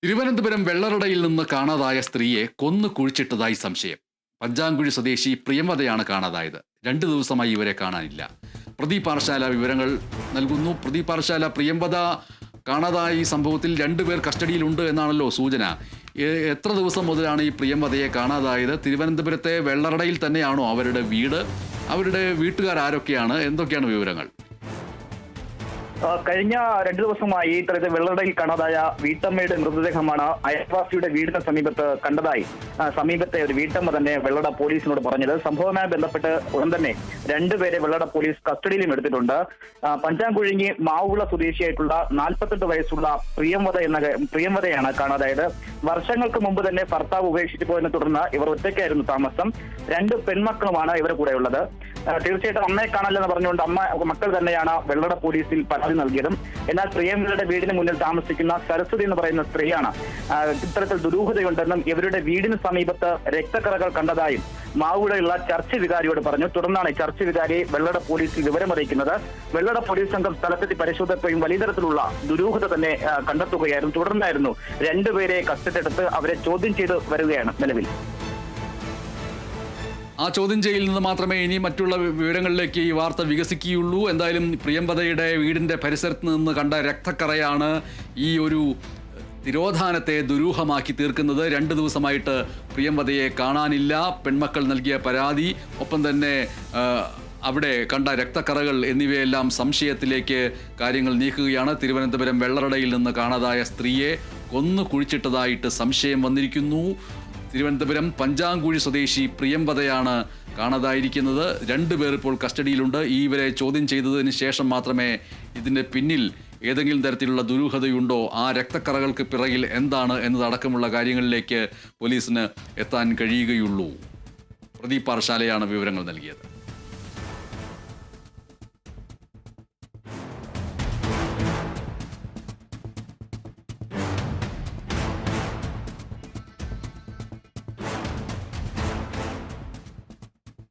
തിരുവനന്തപുരം വെള്ളറടയിൽ നിന്ന് കാണാതായ സ്ത്രീയെ കൊന്നു കുഴിച്ചിട്ടതായി സംശയം. പഞ്ചാങ്കുഴി സ്വദേശി പ്രിയമതയാണ് കാണാതായത്. 2 ദിവസമായി ഇവരെ കാണാനില്ല. പ്രദീപ് പാറശാല വിവരങ്ങൾ നൽകുന്നു. പ്രദീപ് പാറശാല, പ്രിയമത കാണാതായ ഈ സംഭവത്തിൽ 2 പേർ കസ്റ്റഡിയിലുണ്ട് എന്നാണല്ലോ സൂചന. എത്ര ദിവസം മുതലാണ് ഈ പ്രിയമതയെ കാണാതായത്? തിരുവനന്തപുരത്തെ വെള്ളറടയിൽ തന്നെയാണോ അവരുടെ വീട്? അവരുടെ വീട്ടുകാർ ആരൊക്കെയാണ്? എന്തൊക്കെയാണ് വിവരങ്ങൾ? കഴിഞ്ഞ 2 ദിവസമായി ഇത്തരത്തിൽ വെള്ളറടയിൽ കാണാതായ വീട്ടമ്മയുടെ മൃതദേഹമാണ് അയൽവാസിയുടെ വീടിന് സമീപത്ത് കണ്ടതായി സമീപത്തെ ഒരു വീട്ടമ്മ തന്നെ വെള്ളറട പോലീസിനോട് പറഞ്ഞത്. സംഭവവുമായി ബന്ധപ്പെട്ട് ഉടൻ തന്നെ 2 പേരെ വെള്ളറട പോലീസ് കസ്റ്റഡിയിലും എടുത്തിട്ടുണ്ട്. പഞ്ചാങ്കുഴിഞ്ഞി മാവുള്ള സ്വദേശിയായിട്ടുള്ള 48 വയസ്സുള്ള പ്രിയമതയാണ് കാണാതായത്. വർഷങ്ങൾക്ക് മുമ്പ് തന്നെ ഭർത്താവ് ഉപേക്ഷിച്ചു പോയതിനെ തുടർന്ന് ഇവർ ഒറ്റയ്ക്കായിരുന്നു താമസം. 2 പെൺമക്കളുമാണ് ഇവരുടെ കൂടെ ഉള്ളത്. തീർച്ചയായിട്ടും അമ്മയെ കാണാനില്ലെന്ന് പറഞ്ഞുകൊണ്ട് മക്കൾ തന്നെയാണ് വെള്ളറട പോലീസിൽ പരാതി നൽകിയതും. എന്നാൽ പ്രിയമതയുടെ വീടിന് മുന്നിൽ താമസിക്കുന്ന സരസ്വതി എന്ന് പറയുന്ന സ്ത്രീയാണ് ഇത്തരത്തിൽ ദുരൂഹതയുണ്ടെന്നും ഇവരുടെ വീടിന് സമീപത്ത് രക്തക്കറകൾ കണ്ടതായും മാവുടയുള്ള ചർച്ച് വികാരിയോട് പറഞ്ഞു. തുടർന്നാണ് ചർച്ച് വികാരി വെള്ളറട പോലീസിൽ വിവരമറിയിക്കുന്നത്. വെള്ളറട പോലീസ് സംഘം സ്ഥലത്തെത്തി പരിശോധിക്കുകയും വലിയ തരത്തിലുള്ള ദുരൂഹത തന്നെ കണ്ടെത്തുകയായിരുന്നു. തുടർന്നായിരുന്നു 2 പേരെ കസ്റ്റഡിയെടുത്ത് അവരെ ചോദ്യം ചെയ്ത് വരികയാണ് നിലവിൽ. ആ ചോദ്യം ചെയ്യലിൽ നിന്ന് മാത്രമേ ഇനി മറ്റുള്ള വിവരങ്ങളിലേക്ക് ഈ വാർത്ത വികസിക്കുകയുള്ളൂ. എന്തായാലും പ്രിയമതയുടെ വീടിൻ്റെ പരിസരത്ത് നിന്ന് കണ്ട രക്തക്കറയാണ് ഈ ഒരു തിരോധാനത്തെ ദുരൂഹമാക്കി തീർക്കുന്നത്. 2 ദിവസമായിട്ട് പ്രിയമതയെ കാണാനില്ല. പെൺമക്കൾ നൽകിയ പരാതി, ഒപ്പം തന്നെ അവിടെ കണ്ട രക്തക്കറകൾ എന്നിവയെല്ലാം സംശയത്തിലേക്ക് കാര്യങ്ങൾ നീക്കുകയാണ്. തിരുവനന്തപുരം വെള്ളറടയിൽ നിന്ന് കാണാതായ സ്ത്രീയെ കൊന്നു കുഴിച്ചിട്ടതായിട്ട് സംശയം വന്നിരിക്കുന്നു. തിരുവനന്തപുരം പഞ്ചാങ്കുഴി സ്വദേശി പ്രിയമതയാണ് കാണാതായിരിക്കുന്നത്. 2 പേർ ഇപ്പോൾ കസ്റ്റഡിയിലുണ്ട്. ഇവരെ ചോദ്യം ചെയ്തതിന് ശേഷം മാത്രമേ ഇതിൻ്റെ പിന്നിൽ ഏതെങ്കിലും തരത്തിലുള്ള ദുരൂഹതയുണ്ടോ, ആ രക്തക്കറകൾക്ക് പിറകിൽ എന്താണ് എന്നതടക്കമുള്ള കാര്യങ്ങളിലേക്ക് പോലീസിന് എത്താൻ കഴിയുകയുള്ളൂ. പ്രദീപ് പാറശാലയാണ് വിവരങ്ങൾ നൽകിയത്.